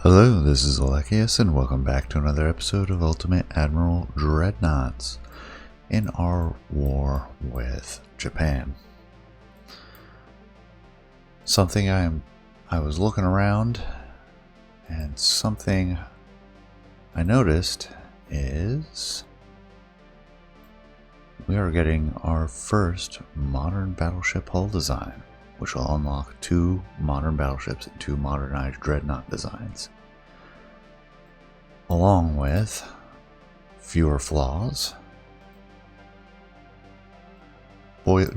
Hello, this is Alexius, and welcome back to another episode of Ultimate Admiral Dreadnoughts in our war with Japan. Something I was looking around, and something I noticed is we are getting our first modern battleship hull design, which will unlock 2 modern battleships and 2 modernized dreadnought designs, along with fewer flaws,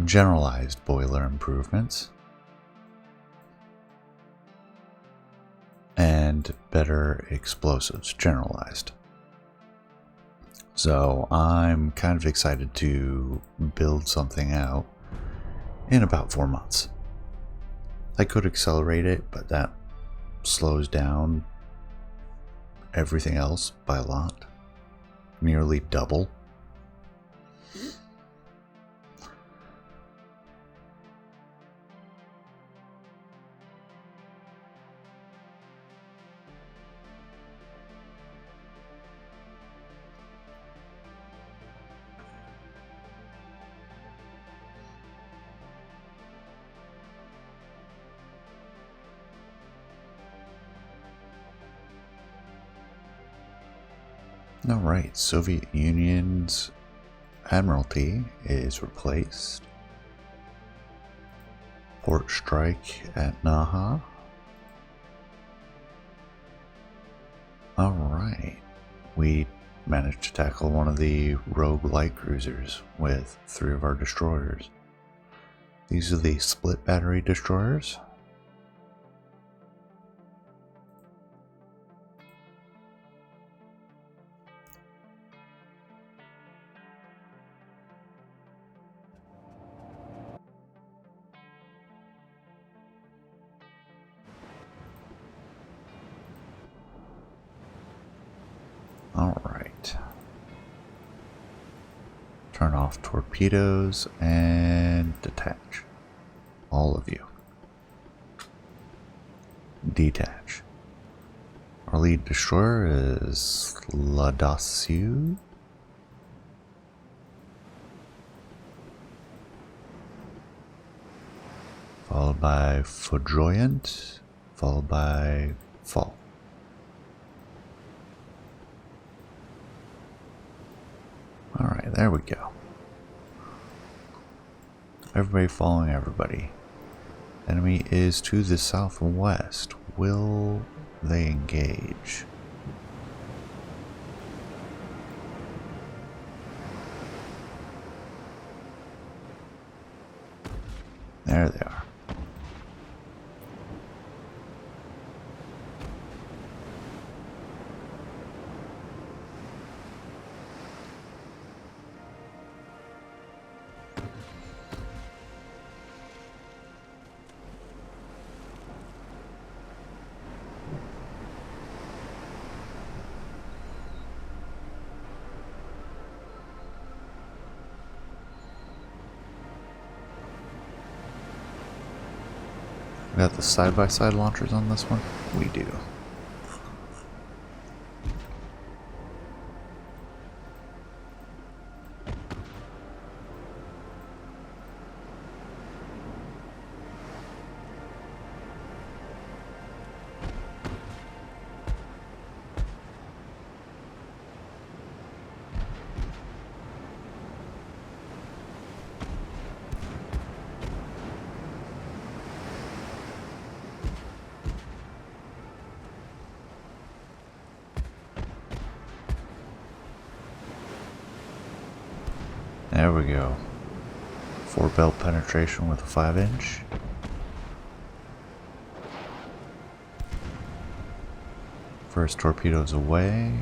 generalized boiler improvements, and better explosives generalized. So I'm kind of excited to build something out in about 4 months. I could accelerate it, but that slows down everything else by a lot, nearly double. Alright, Soviet Union's Admiralty is replaced. Port strike at Naha. Alright, we managed to tackle one of the rogue light cruisers with 3 of our destroyers. These are the split battery destroyers. Alright. Turn off torpedoes and detach. All of you. Detach. Our lead destroyer is L'Audacieux. Followed by Foudroyant. Followed by Fall. Alright, there we go. Everybody following everybody. Enemy is to the southwest. Will they engage? There they are. We got the side-by-side launchers on this one? We do. There we go. 4 belt penetration with a 5-inch. First torpedoes away.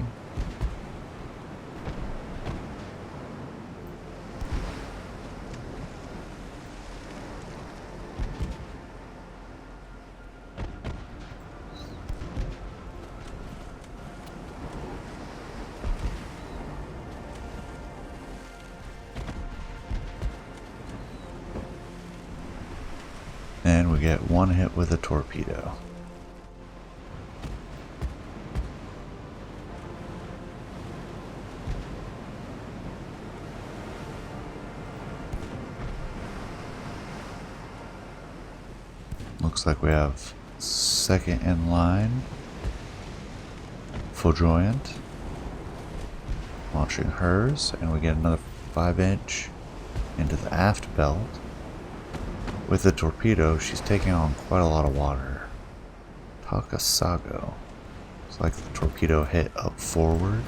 And we get 1 hit with a torpedo. Looks like we have second in line. Foudroyant. Launching hers, and we get another 5-inch into the aft belt. With the torpedo, she's taking on quite a lot of water. Takasago. It's like the torpedo hit up forward.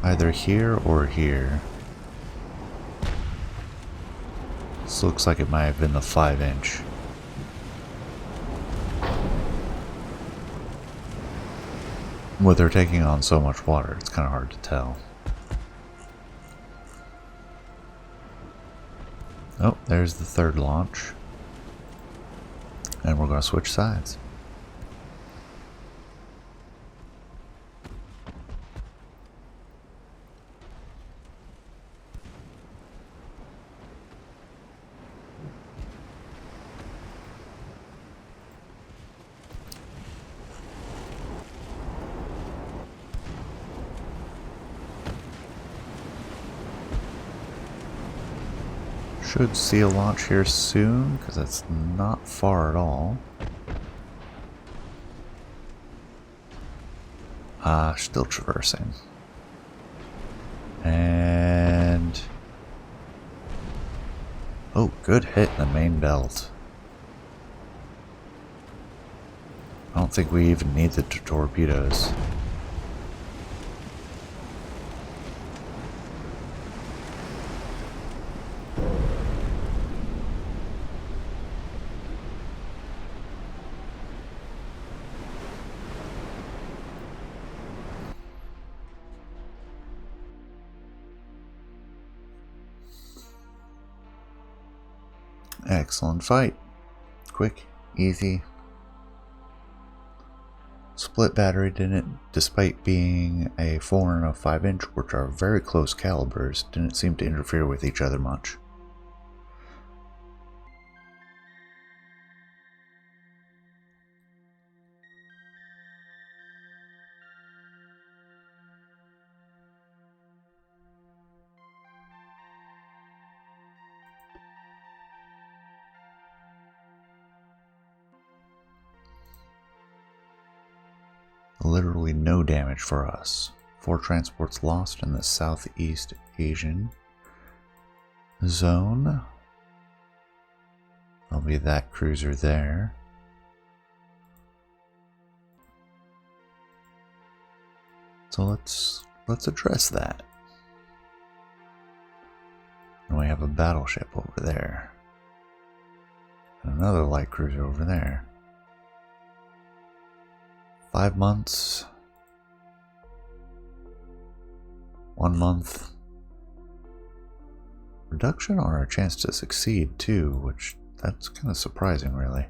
Either here or here. This looks like it might have been the 5-inch. With her taking on so much water, it's kind of hard to tell. Oh, there's the third launch. And we're going to switch sides. Should see a launch here soon, because that's not far at all. Still traversing. And... oh, good hit in the main belt. I don't think we even need the torpedoes. Excellent fight. Quick, easy. Split battery didn't, despite being a 4 and a 5-inch, which are very close calibers, didn't seem to interfere with each other much. Literally no damage for us. 4 transports lost in the Southeast Asian zone. There'll be that cruiser there. So let's address that. And we have a battleship over there. And another light cruiser over there. 5 months, 1 month reduction on our chance to succeed too, which that's kind of surprising really.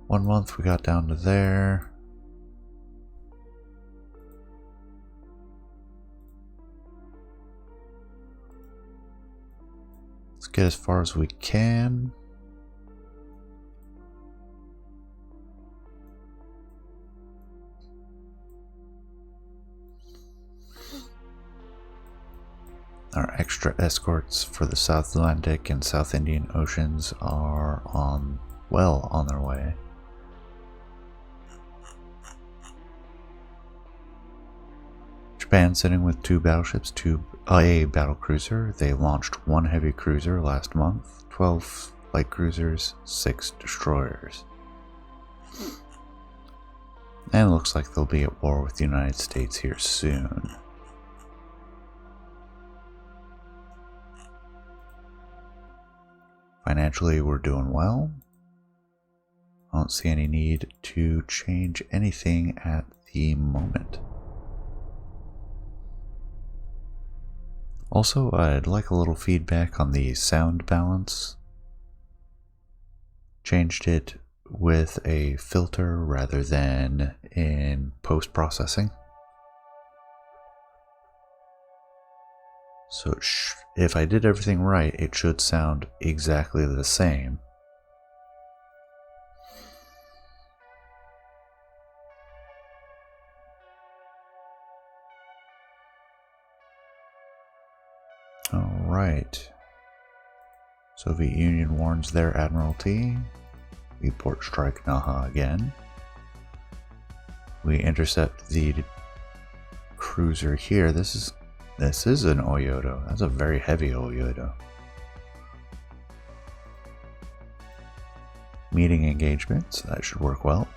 1 month we got down to there. Let's get as far as we can. Our extra escorts for the South Atlantic and South Indian Oceans are well on their way. Japan sitting with 2 battleships, a battle cruiser. They launched 1 heavy cruiser last month, 12 light cruisers, 6 destroyers. And it looks like they'll be at war with the United States here soon. Financially, we're doing well. I don't see any need to change anything at the moment. Also, I'd like a little feedback on the sound balance. Changed it with a filter rather than in post-processing. So if I did everything right, it should sound exactly the same. Alright. Soviet Union warns their Admiralty. We port strike Naha again. We intercept the cruiser here. This is an Oyoto. That's a very heavy Oyoto. Meeting engagement, so that should work well.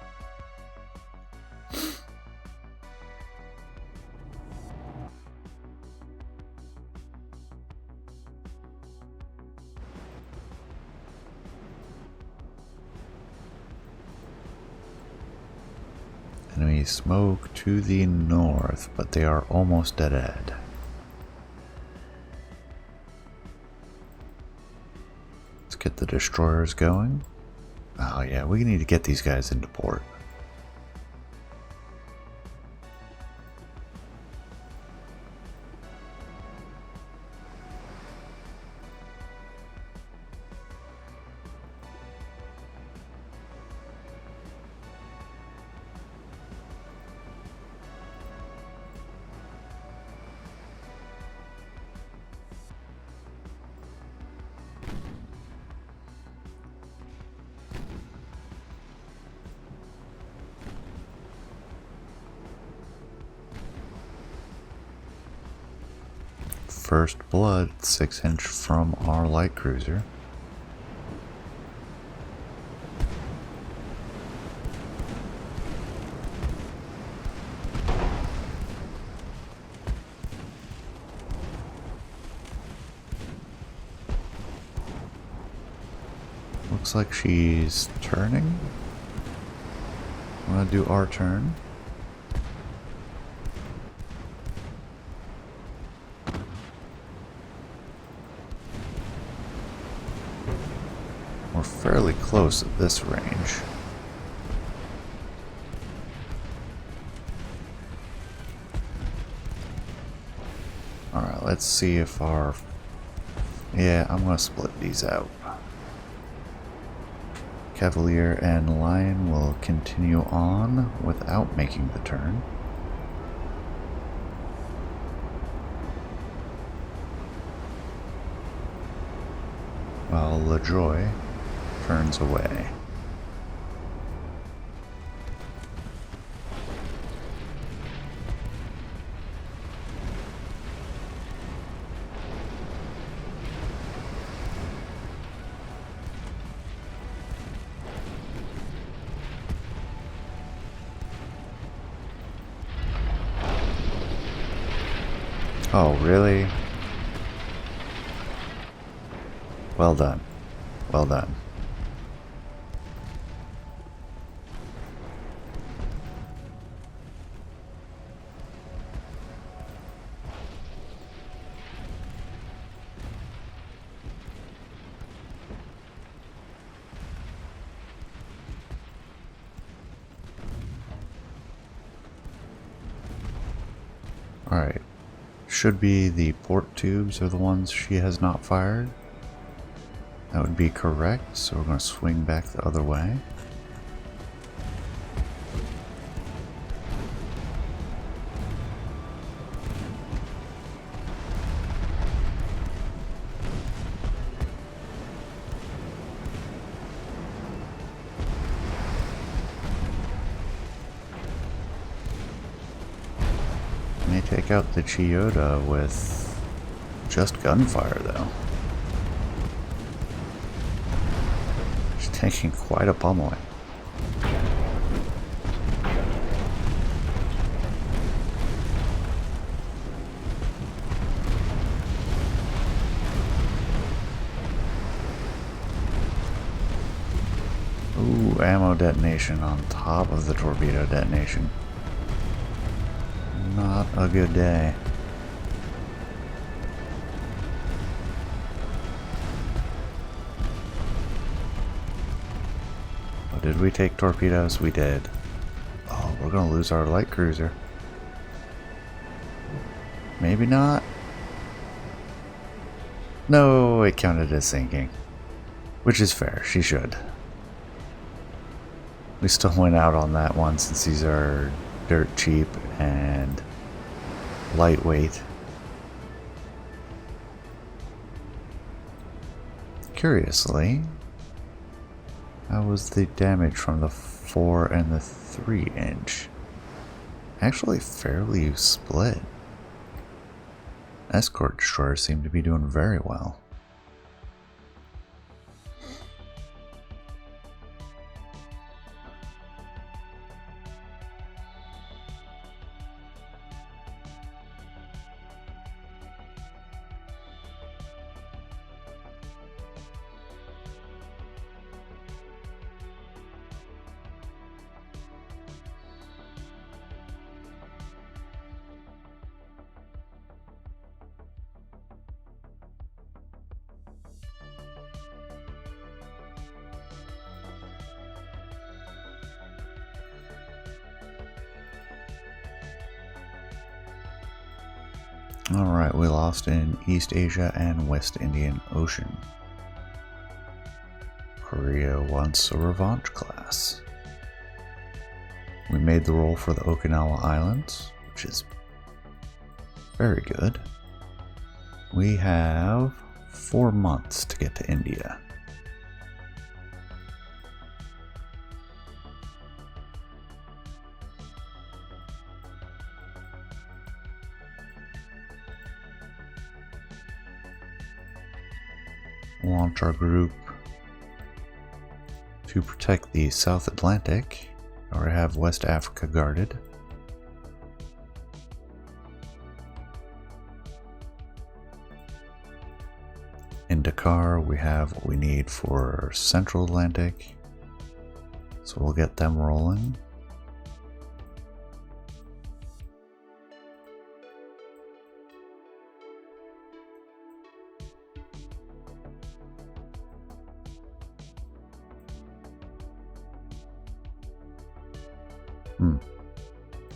Enemy smoke to the north, but they are almost dead. Let's get the destroyers going. Oh yeah, we need to get these guys into port. First blood, 6-inch from our light cruiser. Looks like she's turning. I'm gonna do our turn. We're fairly close at this range. Alright, let's see if our... Yeah, I'm gonna split these out. Cavalier and Lion will continue on without making the turn. While LaJoy turns away. Oh, really? Well done. Well done. Alright. Should be the port tubes are the ones she has not fired. That would be correct, so we're going to swing back the other way. May take out the Chiyoda with just gunfire, though. She's taking quite a pummeling. Ooh, ammo detonation on top of the torpedo detonation. Not a good day. Oh, did we take torpedoes? We did. Oh, we're gonna lose our light cruiser. Maybe not. No, it counted as sinking. Which is fair, she should. We still went out on that one since these are dirt cheap and lightweight. Curiously, how was the damage from the 4 and the 3 inch? Actually fairly split. Escort destroyers seem to be doing very well. Alright, we lost in East Asia and West Indian Ocean. Korea wants a revanche class. We made the roll for the Okinawa Islands, which is very good. We have 4 months to get to India. Launch our group to protect the South Atlantic, or have West Africa guarded. In Dakar, we have what we need for Central Atlantic, so we'll get them rolling.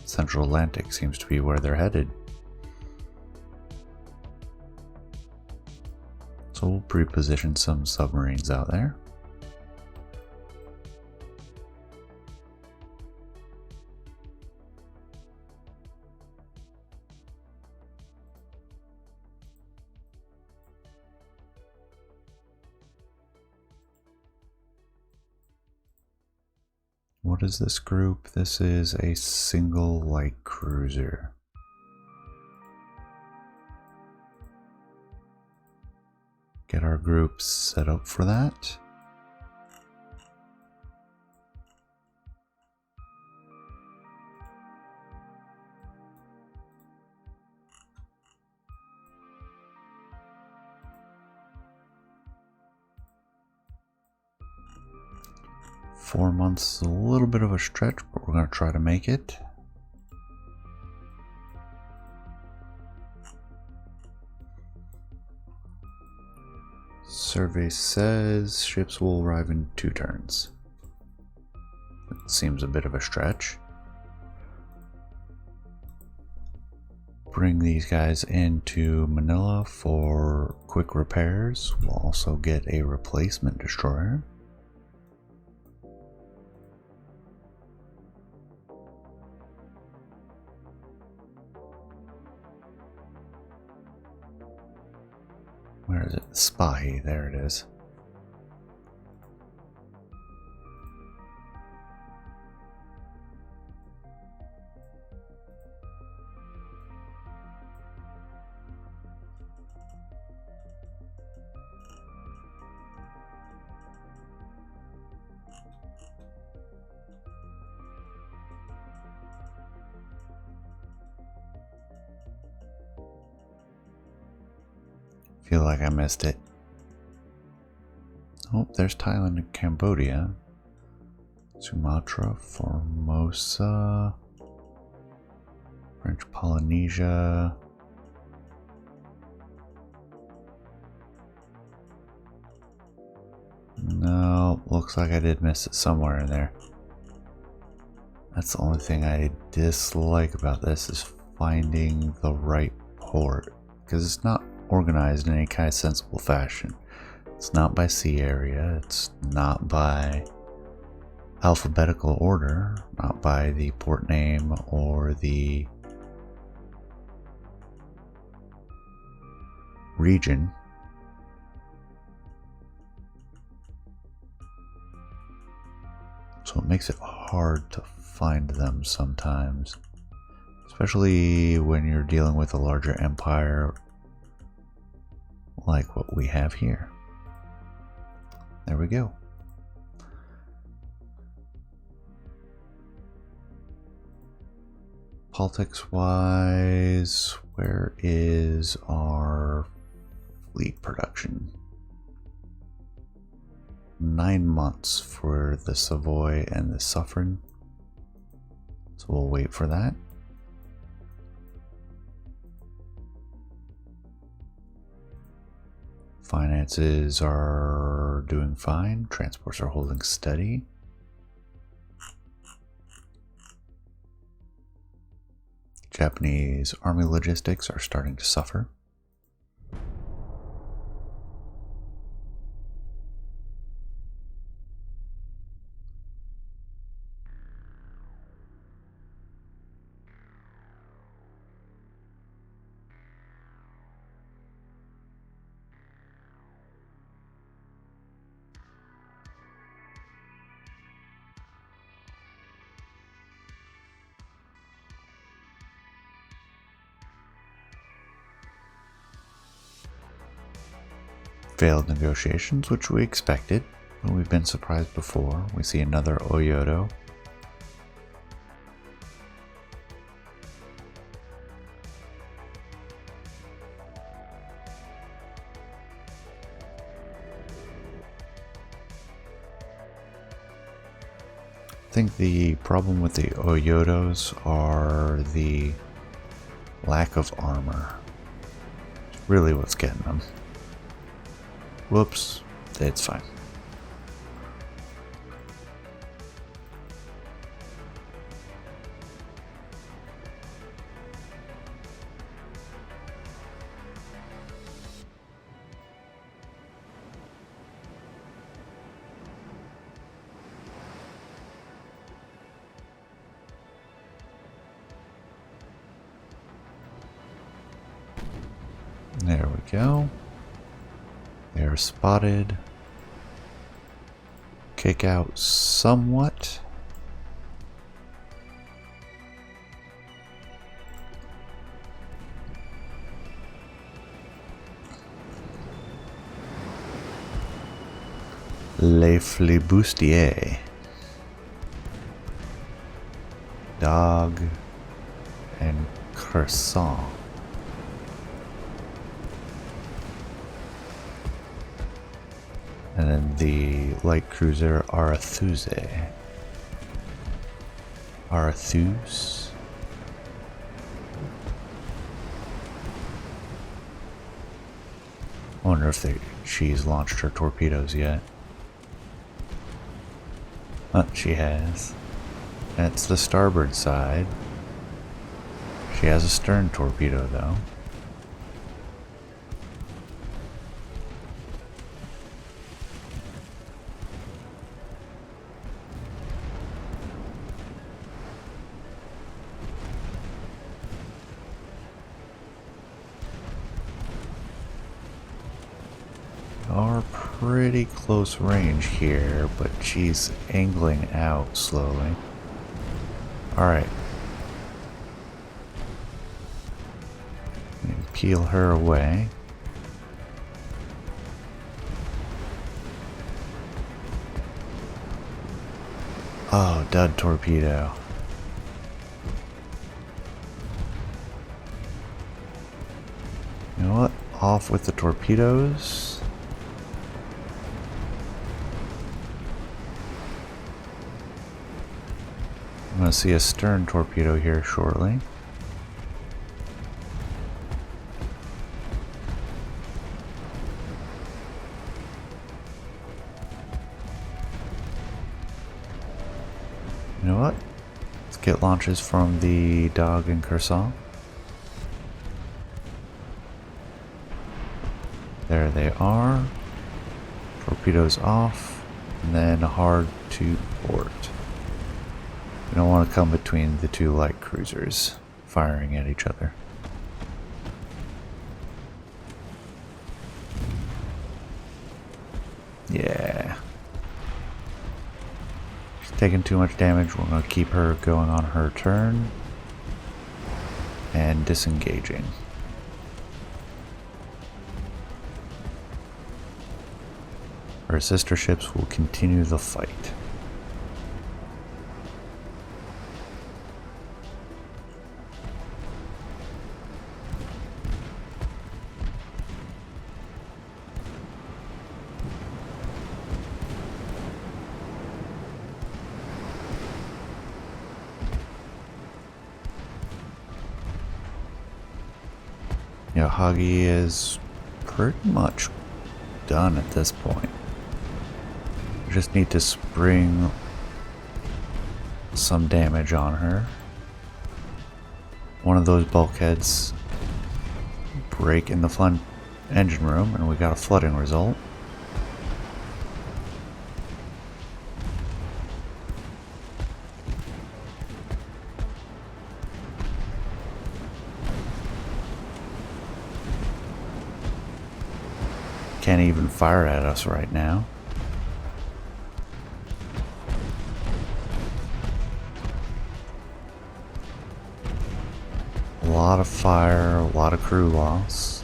Central Atlantic seems to be where they're headed. So we'll pre-position some submarines out there. What is this group? This is a single light cruiser. Get our group set up for that. Four months is a little bit of a stretch, but we're going to try to make it. Survey says ships will arrive in 2 turns. It seems a bit of a stretch. Bring these guys into Manila for quick repairs. We'll also get a replacement destroyer. Where is it? Spahi, there it is. Feel like I missed it. Oh, there's Thailand and Cambodia. Sumatra, Formosa, French Polynesia. No, looks like I did miss it somewhere in there. That's the only thing I dislike about this is finding the right port, because it's not organized in any kind of sensible fashion. It's not by sea area, it's not by alphabetical order, not by the port name or the region. makes it hard to find them sometimes, especially when you're dealing with a larger empire like what we have here. There we go. Politics-wise, where is our fleet production? 9 months for the Savoy and the Suffren. So we'll wait for that. Finances are doing fine. Transports are holding steady. Japanese army logistics are starting to suffer. Failed negotiations, which we expected, but we've been surprised before. We see another Oyoto. I think the problem with the Oyotos are the lack of armor. It's really what's getting them. Whoops, it's fine. There we go. They're spotted. Kick out somewhat. Les Flibustiers. Dog and Croissant. And then the light cruiser Arathuse. Arathuse. I wonder if she's launched her torpedoes yet. She has. That's the starboard side. She has a stern torpedo though. Are pretty close range here, but she's angling out slowly. Alright. Peel her away. Oh, dud torpedo. You know what? Off with the torpedoes. I'm going to see a stern torpedo here shortly. You know what? Let's get launches from the Dog and Croissant. There they are. Torpedoes off, and then hard to port. We don't want to come between the two light cruisers firing at each other. Yeah. taking too much damage. We're going to keep her going on her turn and disengaging. Our sister ships will continue the fight. Hagi is pretty much done at this point. We just need to spring some damage on her. One of those bulkheads break in the front engine room and we got a flooding result. Can't even fire at us right now. A lot of fire, a lot of crew loss.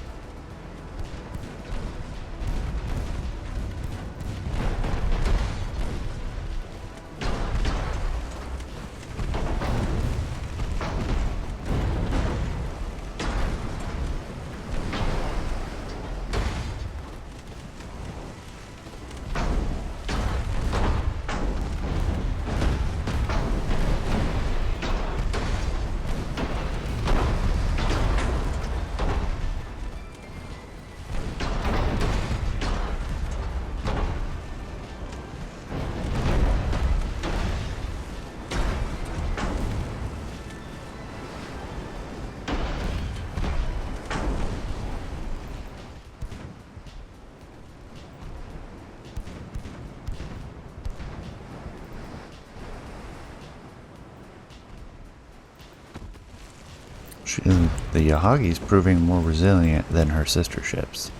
The Yahagi is proving more resilient than her sister ships.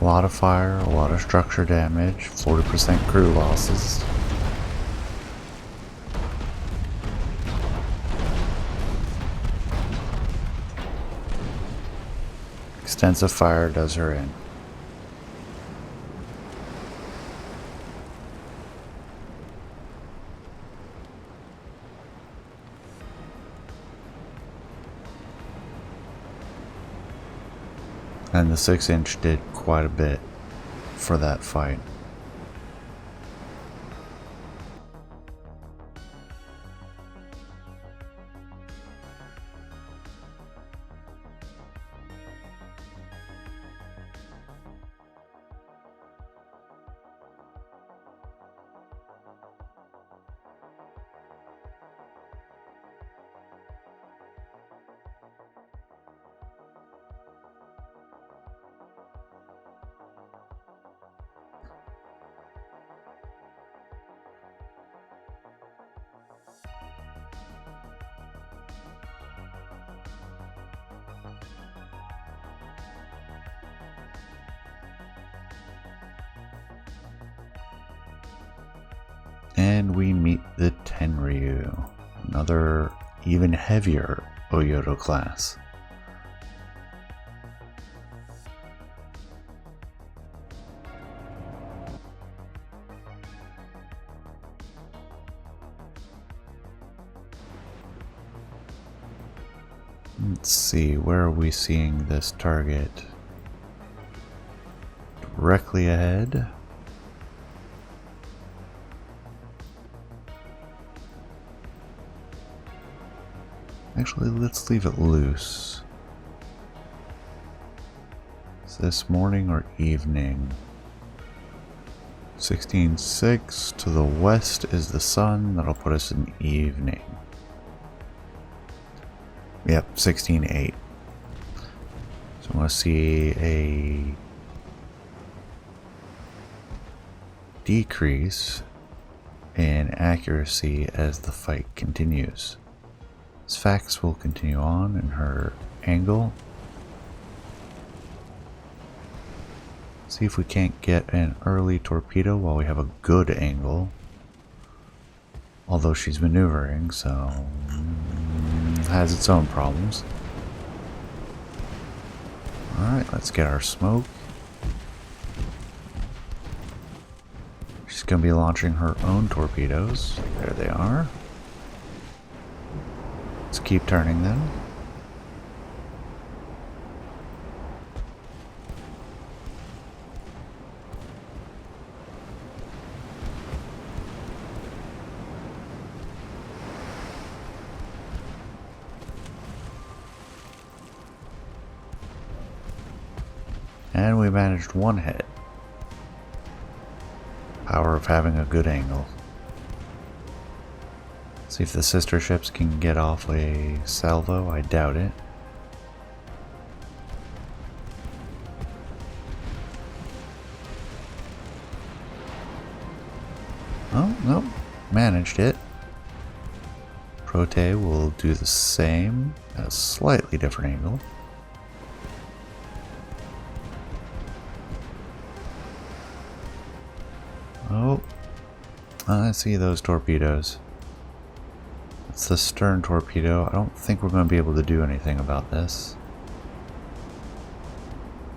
A lot of fire, a lot of structure damage, 40% crew losses. Extensive fire does her in. And the 6-inch did quite a bit for that fight. And we meet the Tenryu, another even heavier Oyoto class. Let's see, where are we seeing this target? Directly ahead. Actually, let's leave it loose. Is this morning or evening? 16:06 to the west is the sun. That'll put us in evening. Yep, 16:08. So I want to see a decrease in accuracy as the fight continues. Sfax will continue on in her angle. See if we can't get an early torpedo while we have a good angle. Although she's maneuvering, so has its own problems. Alright, let's get our smoke. She's going to be launching her own torpedoes. There they are. Let's keep turning them. And we managed one hit. Power of having a good angle. See if the sister ships can get off a salvo. I doubt it. Oh, no. Managed it. Prote will do the same at a slightly different angle. Oh, I see those torpedoes. It's the stern torpedo. I don't think we're going to be able to do anything about this.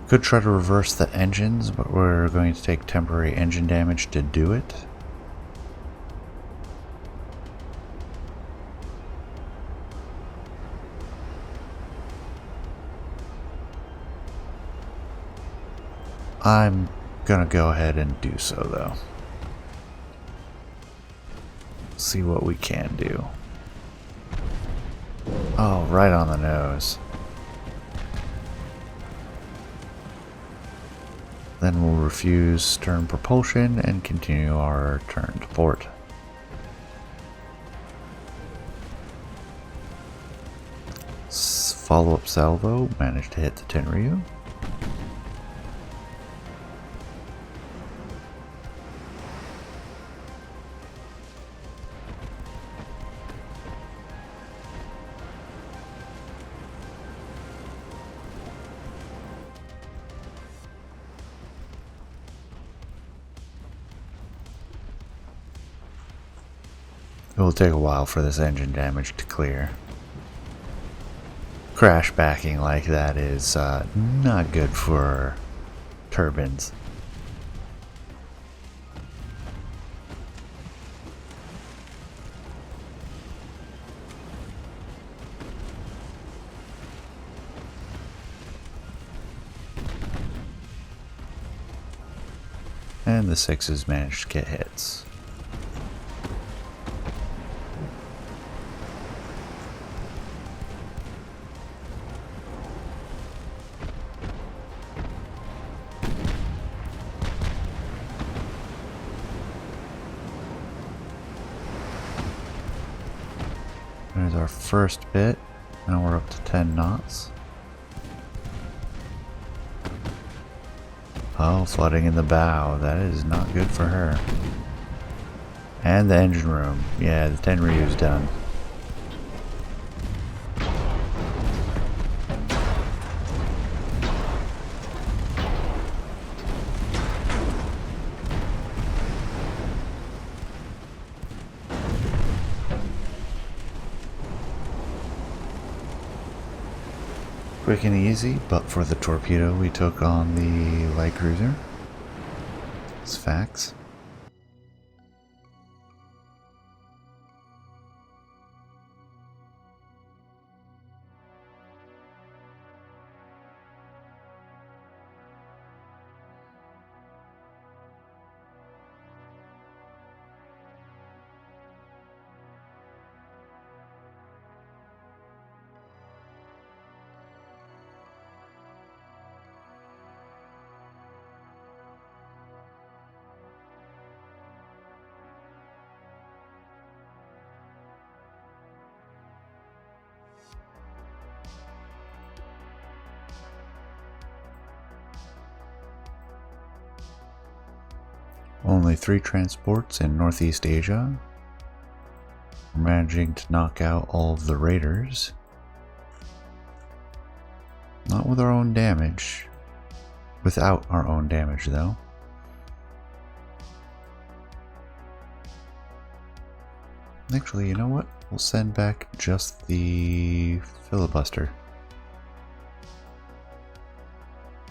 Could try to reverse the engines, but we're going to take temporary engine damage to do it. I'm going to go ahead and do so, though. See what we can do. Oh, right on the nose. Then we'll refuse stern propulsion and continue our turn to port. Follow-up salvo, managed to hit the Tenryu. It will take a while for this engine damage to clear. Crash backing like that is not good for turbines. And the 6s managed to get hits. There's our first bit. Now we're up to 10 knots. Oh, flooding in the bow. That is not good for her. And the engine room. Yeah, the Tenryu's done. Quick and easy, but for the torpedo we took on the light cruiser. It's facts. Only 3 transports in Northeast Asia. We're managing to knock out all of the raiders. Not with our own damage. Without our own damage, though. Actually, you know what? We'll send back just the filibuster.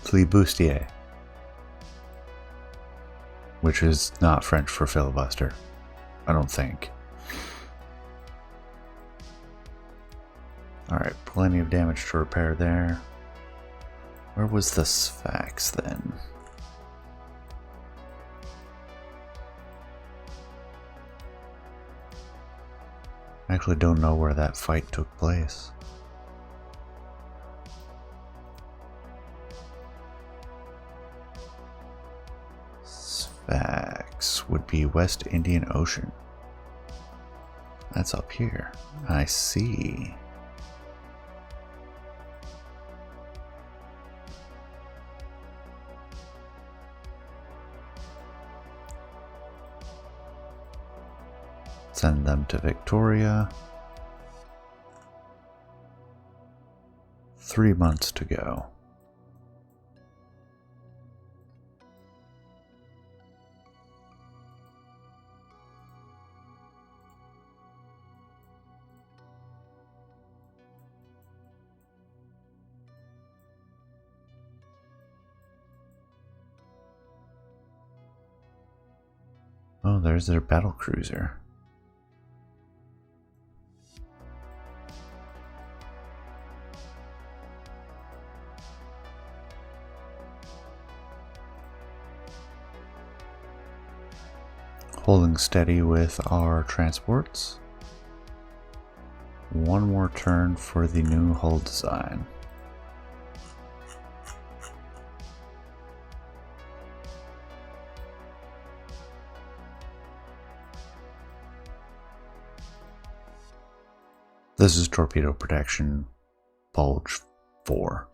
Flibustier. Which is not French for filibuster. I don't think. Alright, plenty of damage to repair there. Where was the Sphax then? I actually don't know where that fight took place. Sphax would be West Indian Ocean. That's up here. I see. Send them to Victoria. 3 months to go. Oh, there's their battle cruiser. Holding steady with our transports. One more turn for the new hull design. This is torpedo protection bulge 4,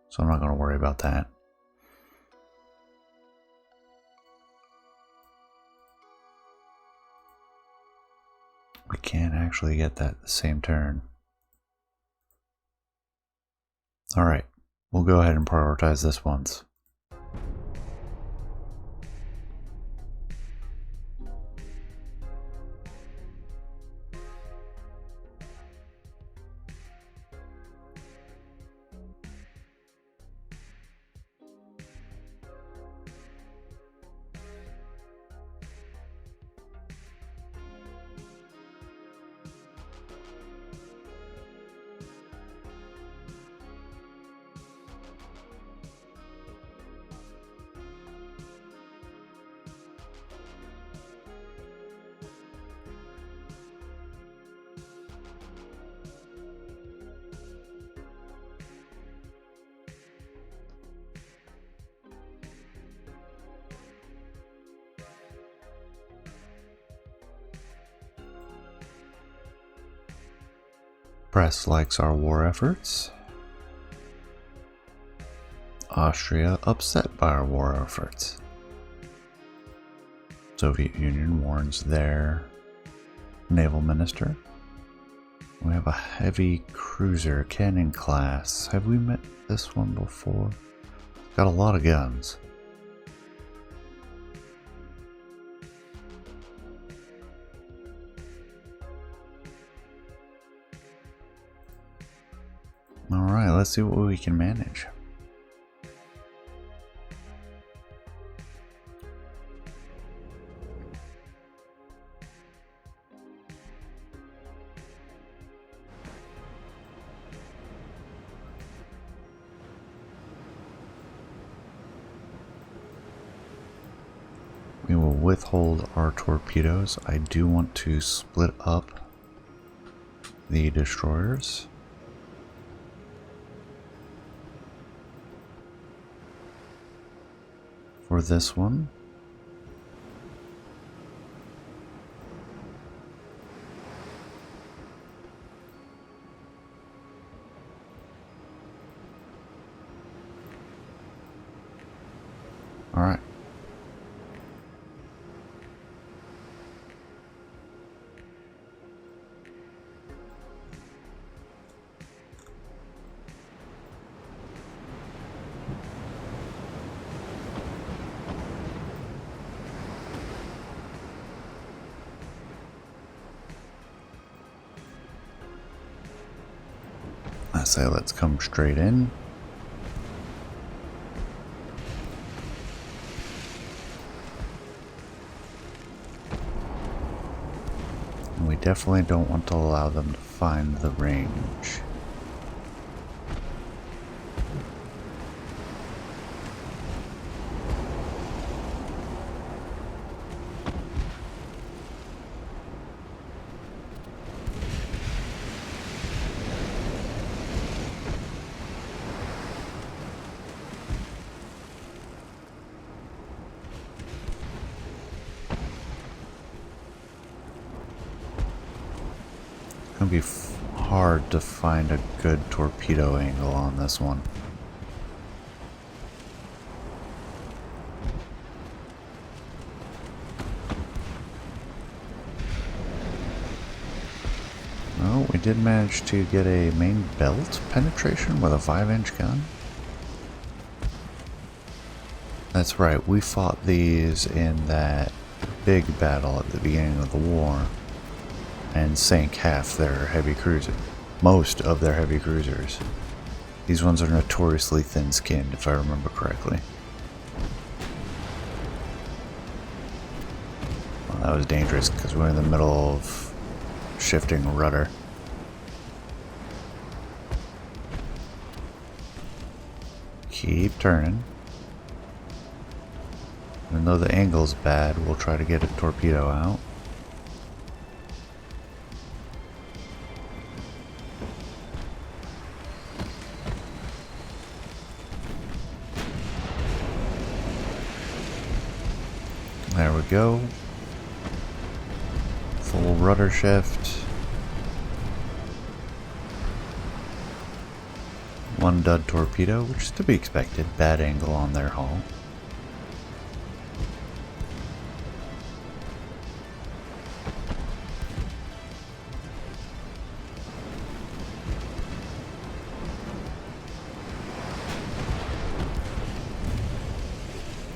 so I'm not going to worry about that. We can't actually get that the same turn. Alright, we'll go ahead and prioritize this once. Press likes our war efforts. Austria upset by our war efforts. Soviet Union warns their naval minister. We have a heavy cruiser cannon class. Have we met this one before? Got a lot of guns. Alright, let's see what we can manage. We will withhold our torpedoes. I do want to split up the destroyers. For this one. All right. I say let's come straight in. And we definitely don't want to allow them to find the range. It's gonna be hard to find a good torpedo angle on this one. Oh, we did manage to get a main belt penetration with a 5-inch gun. That's right, we fought these in that big battle at the beginning of the war and sank half their heavy cruiser. Most of their heavy cruisers. These ones are notoriously thin-skinned, if I remember correctly. Well, that was dangerous because we're in the middle of shifting rudder. Keep turning. Even though the angle's bad, we'll try to get a torpedo out. There we go. Full rudder shift. One dud torpedo, which is to be expected. Bad angle on their hull.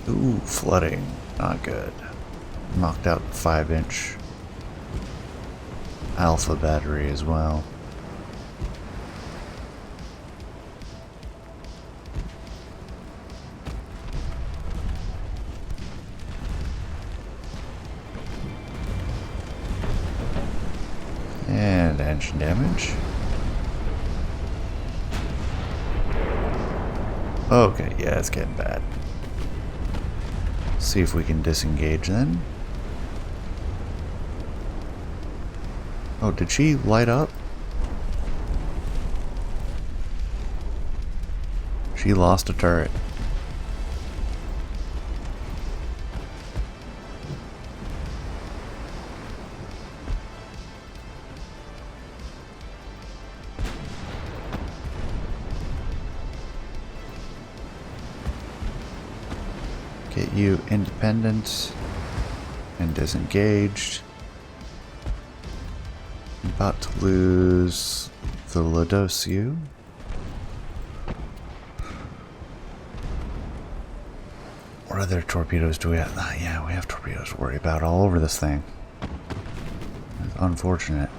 Ooh, flooding. Not good. Knocked out 5-inch alpha battery as well. And engine damage. Okay, yeah, it's getting bad. See if we can disengage then. Oh, did she light up? She lost a turret. Get you independent and disengaged. About to lose the Lodosiu. What other torpedoes do we have? Yeah, we have torpedoes to worry about all over this thing. It's unfortunate.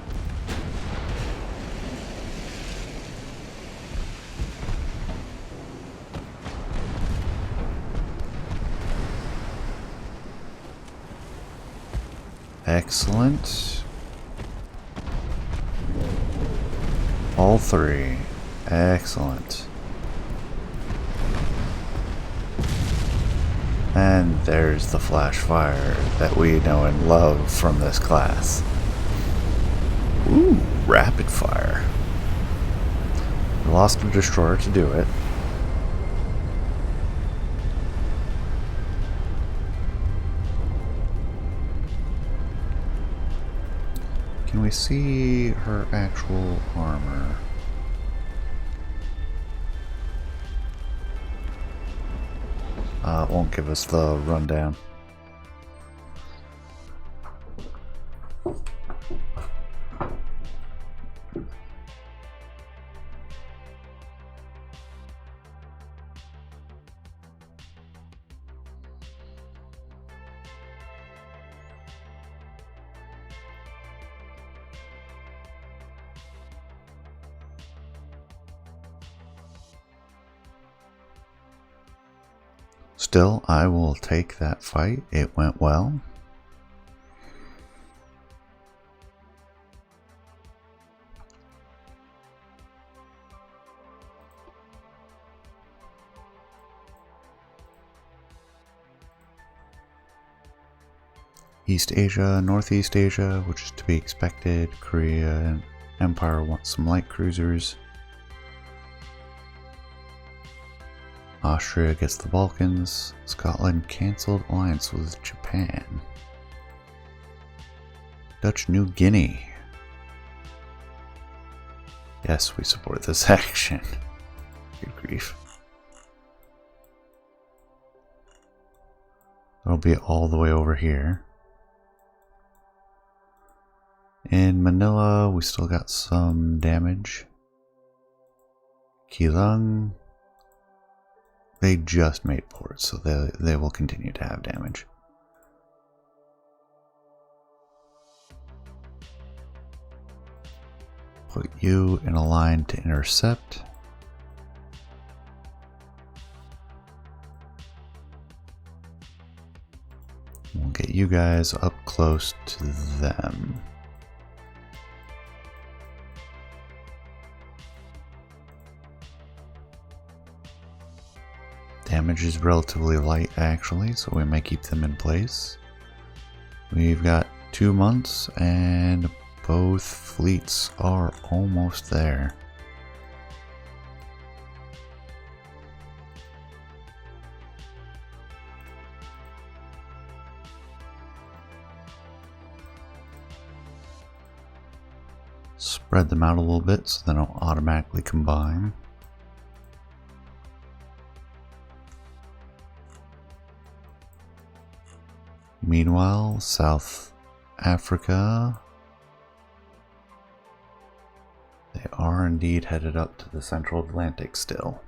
Excellent. All three. Excellent. And there's the flash fire that we know and love from this class. Ooh, rapid fire. We lost a destroyer to do it. Can we see her actual armor? It won't give us the rundown. Still, I will take that fight. It went well. East Asia, Northeast Asia, which is to be expected. Korea and Empire want some light cruisers. Austria gets the Balkans. Scotland cancelled alliance with Japan. Dutch New Guinea. Yes, we support this action. Good grief. It'll be all the way over here. In Manila, we still got some damage. Keelung. They just made ports, so they will continue to have damage. Put you in a line to intercept. We'll get you guys up close to them. Damage is relatively light actually, so we may keep them in place. We've got 2 months and both fleets are almost there. Spread them out a little bit so they don't automatically combine. Meanwhile, South Africa, they are indeed headed up to the Central Atlantic still.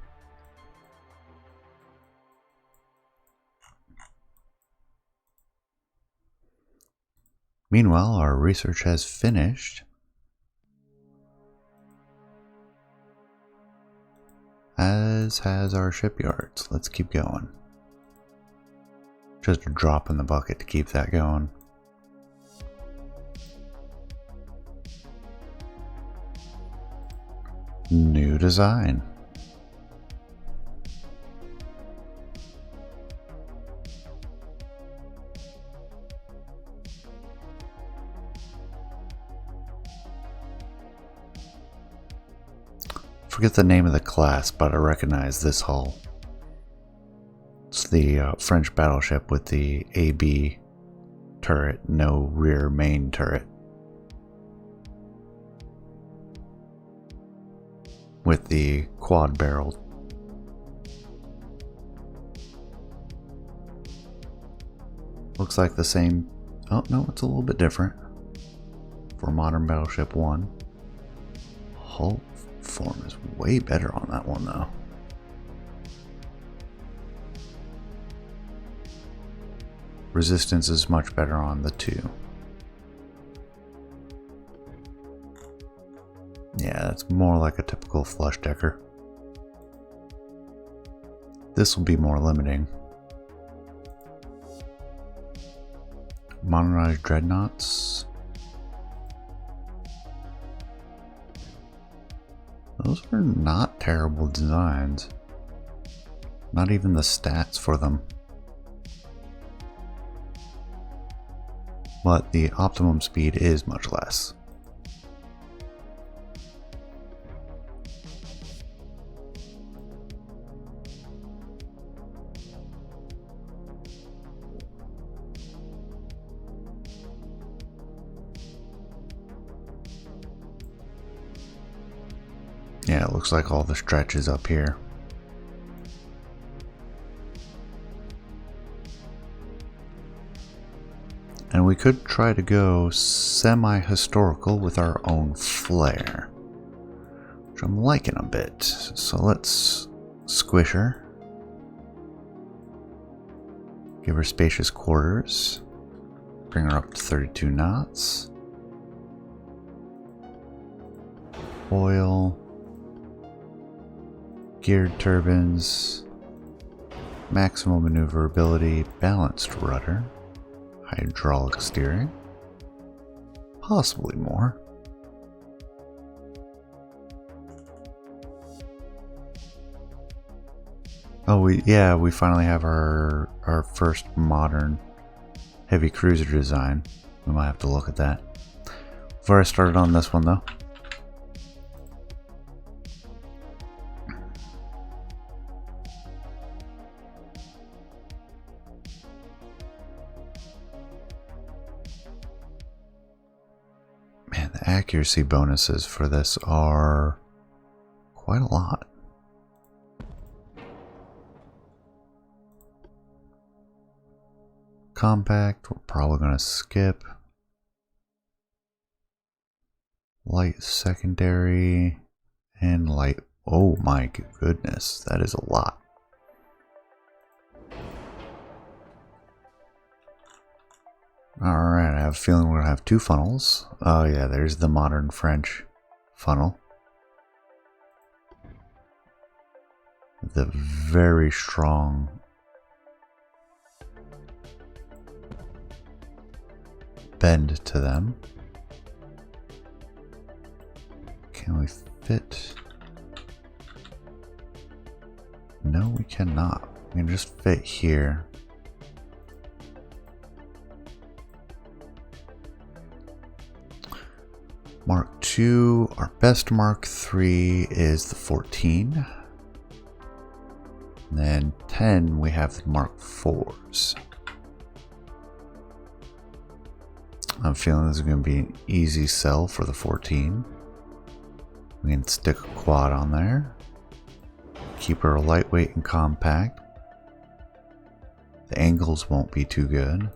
Meanwhile, our research has finished, as has our shipyards. Let's keep going. Just a drop in the bucket to keep that going. New design. Forget the name of the class, but I recognize this hull. It's the French battleship with the AB turret, no rear main turret. With the quad barreled. Looks like the same. Oh no, it's a little bit different. For modern Battleship 1. Hull form is way better on that one though. Resistance is much better on the 2. Yeah, that's more like a typical flush decker. This will be more limiting. Modernized Dreadnoughts. Those are not terrible designs. Not even the stats for them. But the optimum speed is much less. Yeah, it looks like all the stretch is up here. And we could try to go semi-historical with our own flair, which I'm liking a bit. So let's squish her. Give her spacious quarters. Bring her up to 32 knots. Oil. Geared turbines. Maximum maneuverability. Balanced rudder. Hydraulic steering. Possibly more. Oh, we finally have our first modern heavy cruiser design. We might have to look at that. We've already started on this one though. Man, the accuracy bonuses for this are quite a lot. Compact, we're probably going to skip. Light secondary and light. Oh my goodness, that is a lot. Alright, I have a feeling we're going to have two funnels. Oh yeah, there's the modern French funnel. The very strong bend to them. Can we fit? No, we cannot. We can just fit here. Mark II, our best Mark III is the 14. And then 10, we have the Mark IVs. I'm feeling this is going to be an easy sell for the 14. We can stick a quad on there. Keep her lightweight and compact. The angles won't be too good.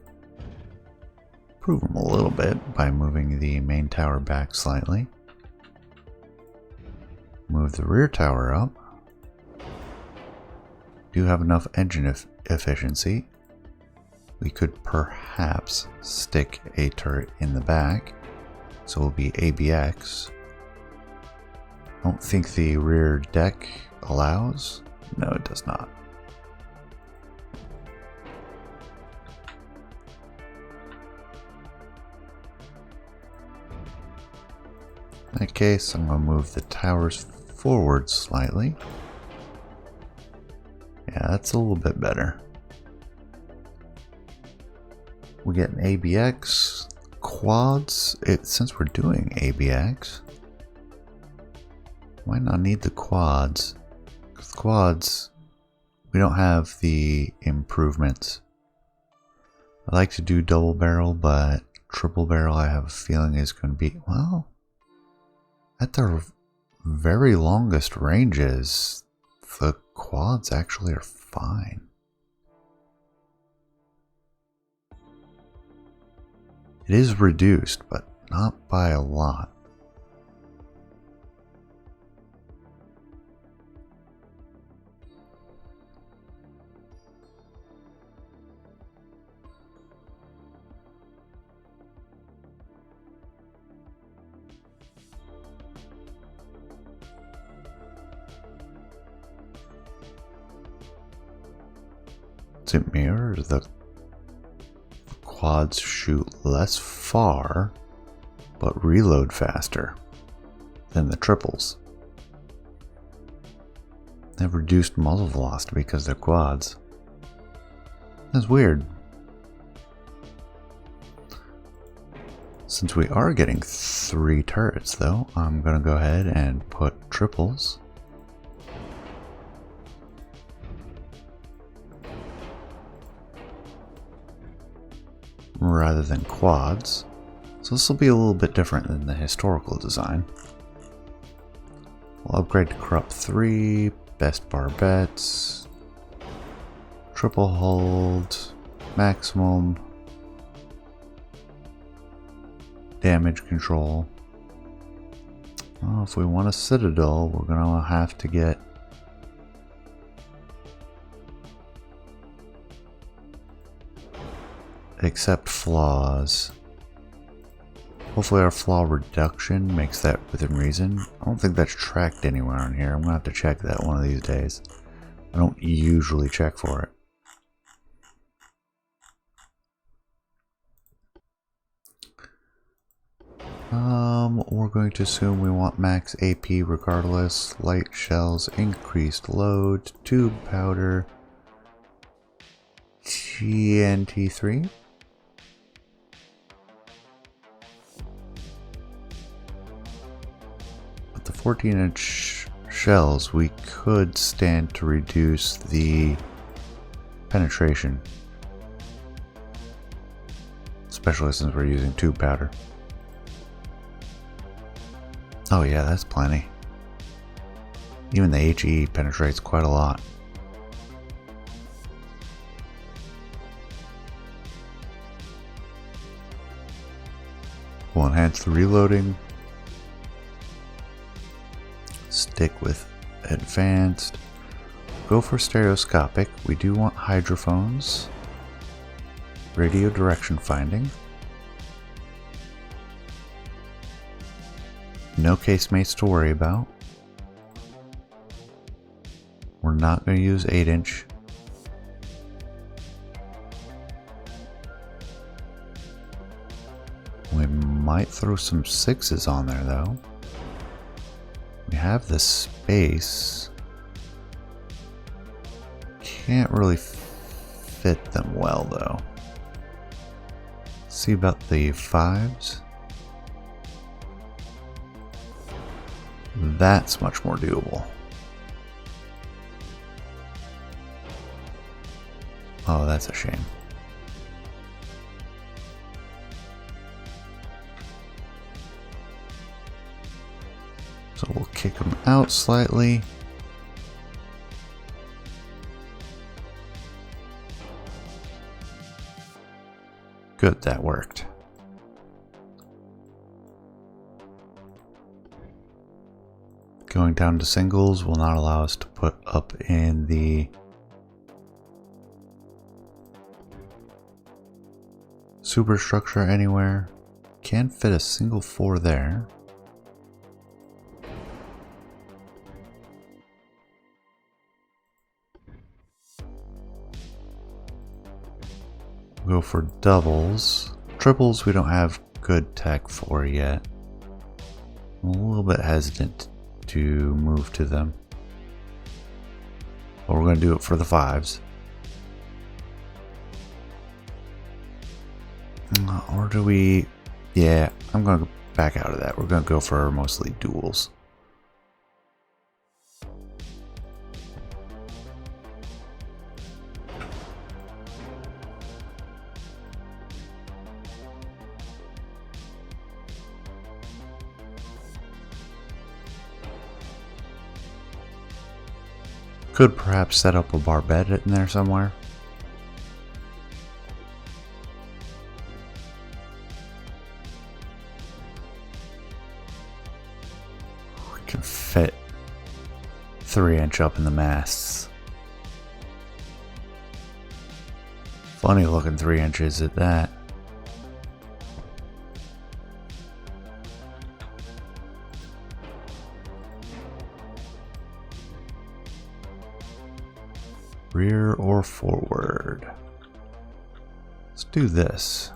Improve them a little bit by moving the main tower back slightly. Move the rear tower up. Do have enough engine efficiency. We could perhaps stick a turret in the back, so it will be ABX. I don't think the rear deck allows. No, it does not. In that case, I'm going to move the towers forward slightly. Yeah, that's a little bit better. We get an ABX, quads. Since we're doing ABX, might not need the quads. Because quads, we don't have the improvements. I like to do double barrel, but triple barrel I have a feeling is going to be, well, at their very longest ranges, the quads actually are fine. It is reduced, but not by a lot. Does it mirror the quads shoot less far, but reload faster than the triples. They have reduced muzzle velocity because they're quads. That's weird. Since we are getting 3 turrets though, I'm gonna go ahead and put triples. Rather than quads. So this will be a little bit different than the historical design. We'll upgrade to Corrupt 3, Best Barbettes, Triple Hold, Maximum, Damage Control. Well, if we want a Citadel, we're gonna have to get Accept Flaws. Hopefully our flaw reduction makes that within reason. I don't think that's tracked anywhere on here. I'm gonna have to check that one of these days. I don't usually check for it. We're going to assume we want max AP regardless. Light shells, increased load, tube powder, TNT3. With the 14-inch shells, we could stand to reduce the penetration. Especially since we're using tube powder. Oh yeah, that's plenty. Even the HE penetrates quite a lot. We'll enhance the reloading. Stick with advanced. Go for stereoscopic. We do want hydrophones. Radio direction finding. No casemates to worry about. We're not going to use 8-inch. We might throw some 6s on there though. We have the space. Can't really fit them well though. See about the 5s. That's much more doable. Oh, that's a shame. So we'll kick them out slightly. Good, that worked. Going down to singles will not allow us to put up in the superstructure anywhere. Can fit a single 4 there. Go for doubles. Triples we don't have good tech for yet. I'm a little bit hesitant to move to them. But we're going to do it for the 5s. Or do we... Yeah, I'm going to back out of that. We're going to go for mostly duals. Could perhaps set up a barbette in there somewhere. We can fit 3-inch up in the masts. Funny looking 3 inches at that. Rear or forward? Let's do this.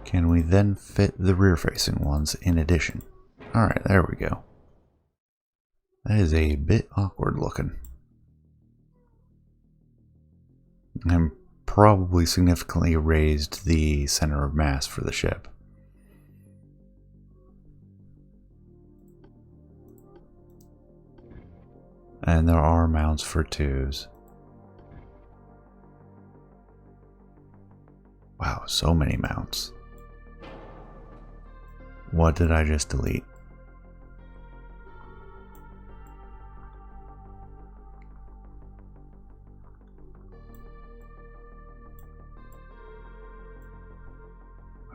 Can we then fit the rear-facing ones in addition? Alright, there we go. That is a bit awkward looking. And probably significantly raised the center of mass for the ship. And there are mounts for twos. Wow, so many mounts. What did I just delete?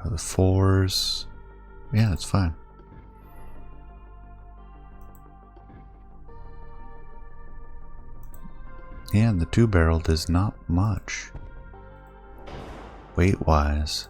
The fours. Yeah, it's fine. Yeah, and the two-barreled is not much weight-wise.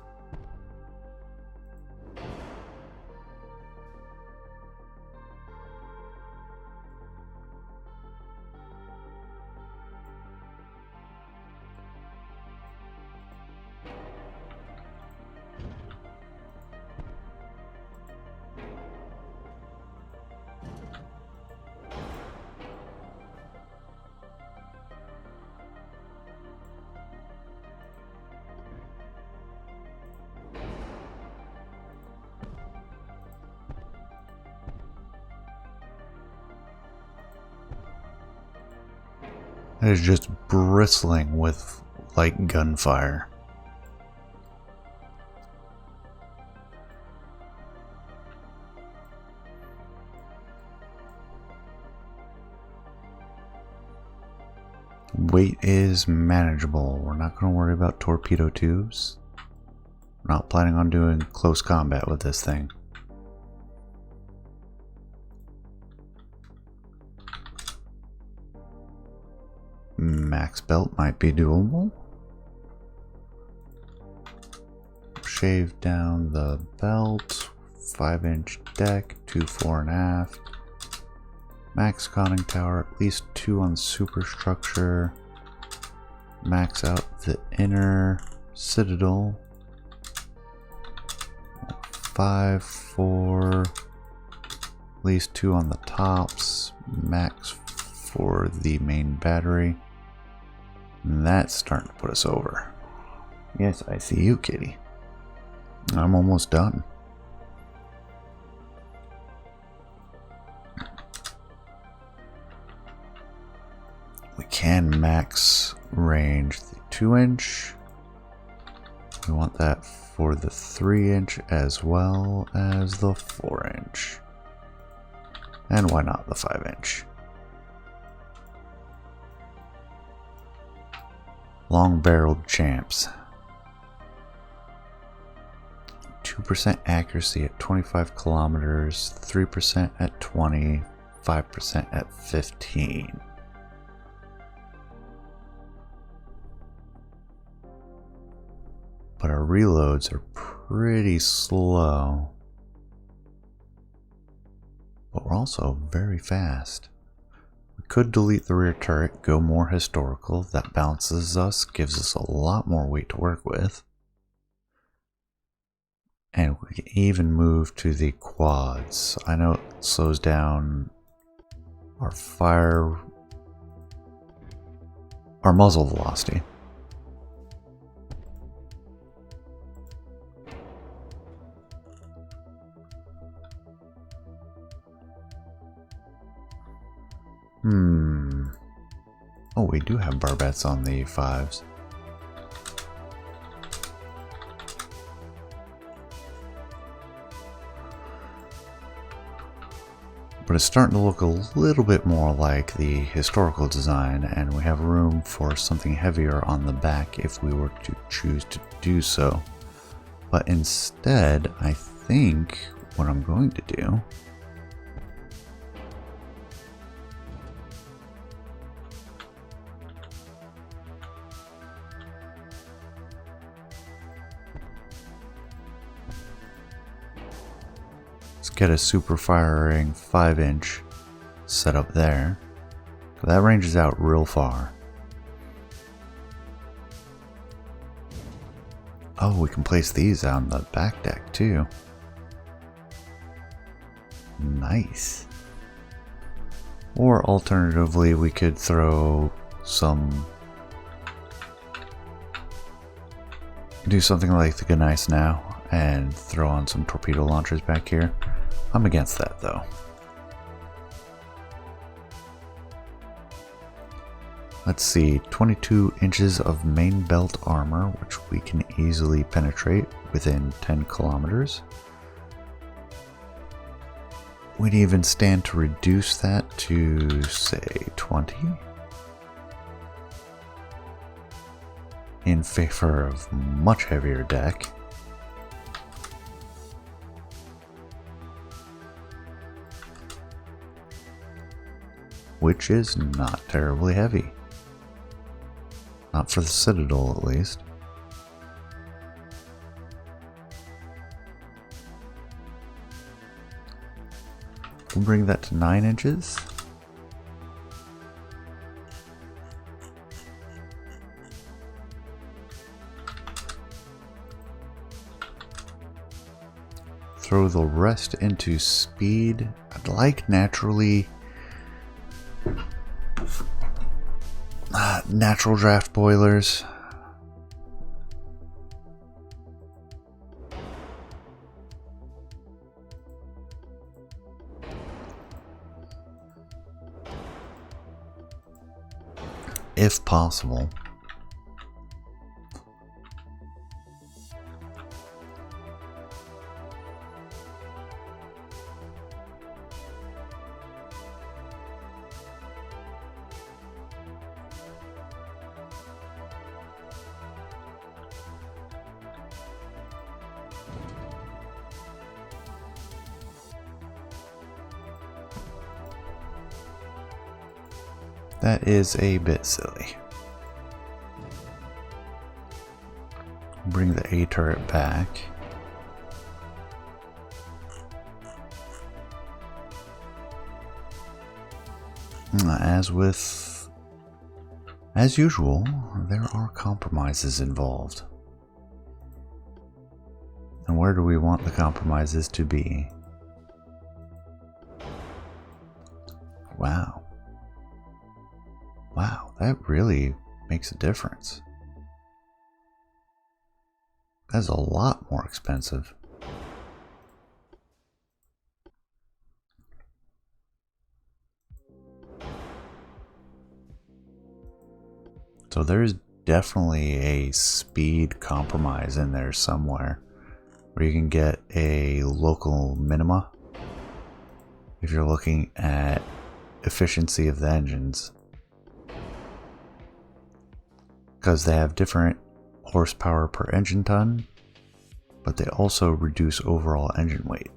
It is just bristling with light gunfire. Weight is manageable. We're not going to worry about torpedo tubes. We're not planning on doing close combat with this thing. Max belt might be doable. Shave down the belt. 5-inch deck, 2 fore and aft. Max conning tower, at least 2 on superstructure. Max out the inner citadel. 5, 4. At least 2 on the tops. Max for the main battery. And that's starting to put us over. Yes, I see you, kitty. I'm almost done. We can max range the 2-inch. We want that for the 3-inch as well as the 4-inch. And why not the 5-inch? Long-barreled champs. 2% accuracy at 25 kilometers, 3% at 20, 5% at 15. But our reloads are pretty slow. But we're also very fast. We could delete the rear turret, go more historical. That balances us, gives us a lot more weight to work with. And we can even move to the quads. I know it slows down our muzzle velocity. Oh, we do have barbettes on the 5s. But it's starting to look a little bit more like the historical design, and we have room for something heavier on the back if we were to choose to do so. But instead, I think what I'm going to do is get a super firing 5-inch set up there. That ranges out real far. Oh, we can place these on the back deck too. Nice. Or alternatively, we could throw some... do something like the Good Nice Now and throw on some torpedo launchers back here. I'm against that though. Let's see, 22 inches of main belt armor, which we can easily penetrate within 10 kilometers. We'd even stand to reduce that to, say, 20. In favor of much heavier deck. Which is not terribly heavy. Not for the Citadel, at least. We'll bring that to 9 inches. Throw the rest into speed. I'd like naturally... natural draft boilers. If possible. That is a bit silly. Bring the A turret back. As usual, there are compromises involved. And where do we want the compromises to be? Wow. Wow, that really makes a difference. That's a lot more expensive. So there's definitely a speed compromise in there somewhere, where you can get a local minima if you're looking at efficiency of the engines. Because they have different horsepower per engine ton, but they also reduce overall engine weight.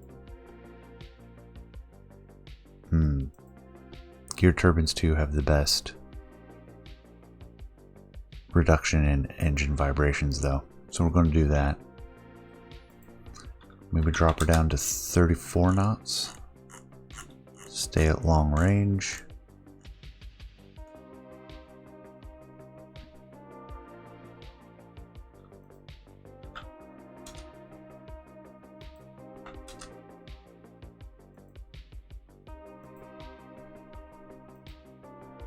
Gear turbines too have the best reduction in engine vibrations though, so we're going to do that. Maybe drop her down to 34 knots. Stay at long range.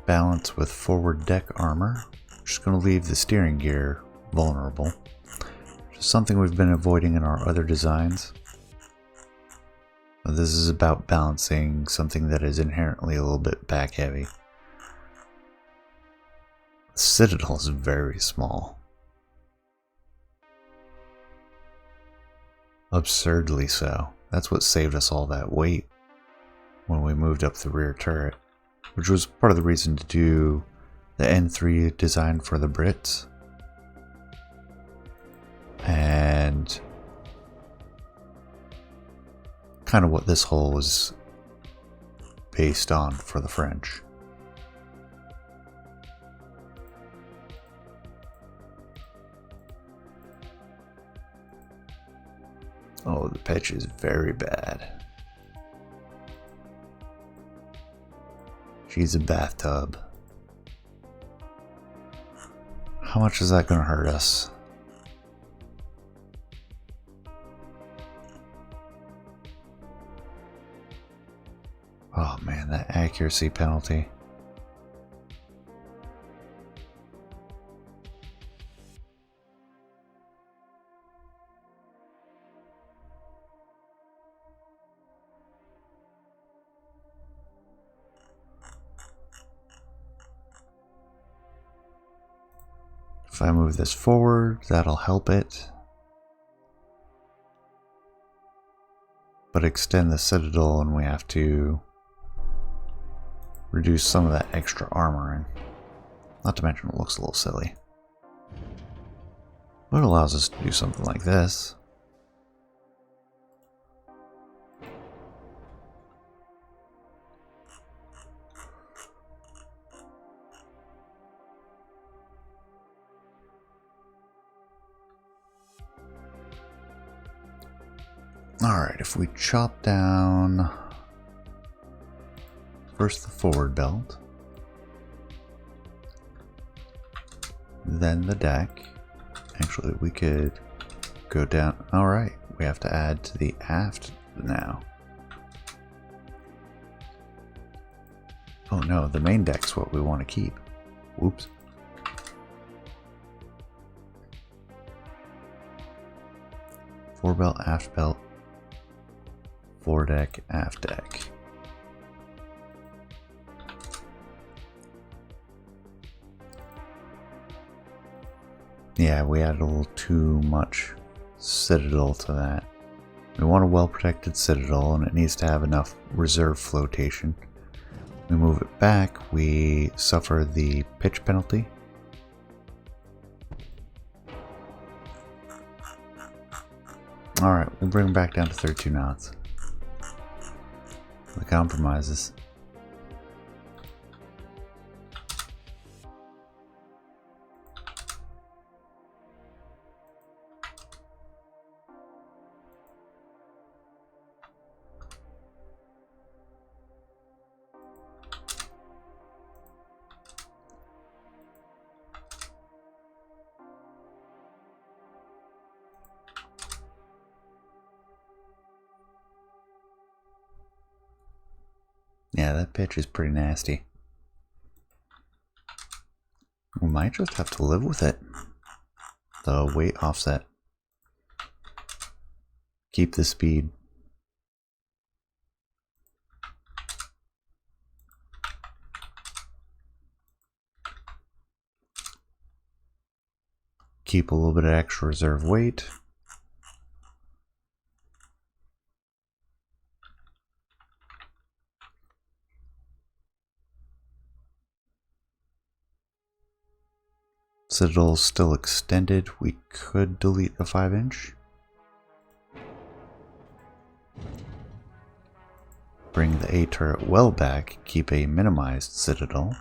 Balance with forward deck armor. Just going to leave the steering gear vulnerable. Just something we've been avoiding in our other designs. This is about balancing something that is inherently a little bit back heavy. The Citadel is very small. Absurdly so. That's what saved us all that weight when we moved up the rear turret. Which was part of the reason to do the N3 design for the Brits. And kind of what this hull was based on for the French. Oh, the pitch is very bad. She's a bathtub. How much is that going to hurt us? Oh man, that accuracy penalty. If I move this forward, that'll help it. But extend the citadel and we have to reduce some of that extra armoring. Not to mention it looks a little silly. But it allows us to do something like this. Alright, if we chop down first the forward belt, then the deck. Actually, we could go down. Alright, we have to add to the aft now. Oh no, the main deck's what we want to keep. Whoops. Fore belt, aft belt, fore deck, aft deck. Yeah, we added a little too much citadel to that. We want a well-protected citadel, and it needs to have enough reserve flotation. We move it back, we suffer the pitch penalty. Alright, we'll bring them back down to 32 knots. The compromises. Yeah, that pitch is pretty nasty. We might just have to live with it. The weight offset. Keep the speed. Keep a little bit of extra reserve weight. Citadel's still extended. We could delete the 5-inch. Bring the A turret well back. Keep a minimized citadel.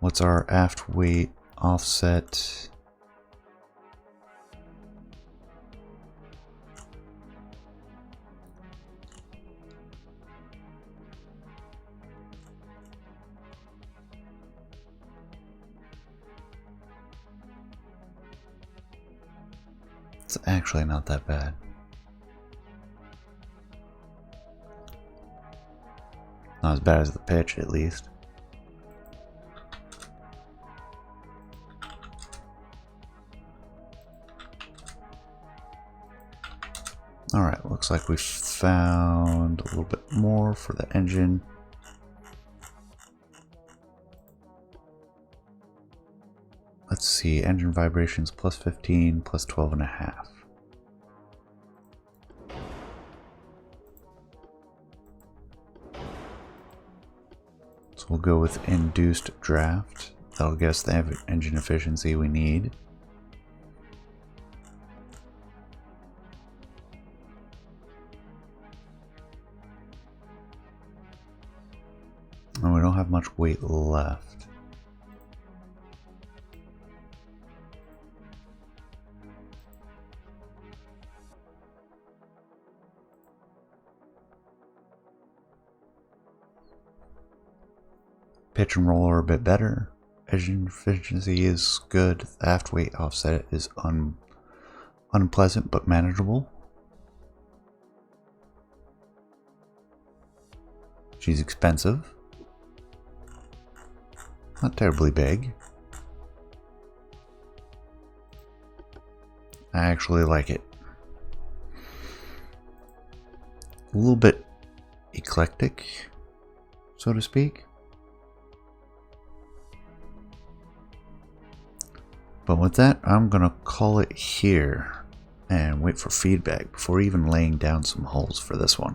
What's our aft weight offset? It's actually not that bad. Not as bad as the pitch, at least. Alright, looks like we found a little bit more for the engine. Let's see, engine vibrations plus 15, plus 12.5. So we'll go with induced draft. That'll get us the engine efficiency we need. And we don't have much weight left. Pitch and roll are a bit better. Engine efficiency is good. The aft weight offset is unpleasant but manageable. She's expensive. Not terribly big. I actually like it. A little bit eclectic, so to speak. But with that, I'm gonna call it here and wait for feedback before even laying down some hulls for this one.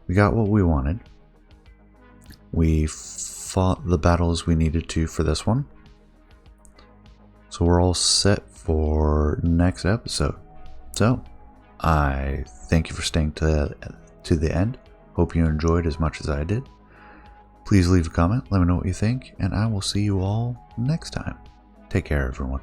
We got what we wanted. We fought the battles we needed to for this one. So we're all set for next episode. So I thank you for staying to the end. Hope you enjoyed as much as I did. Please leave a comment, let me know what you think, and I will see you all next time. Take care, everyone.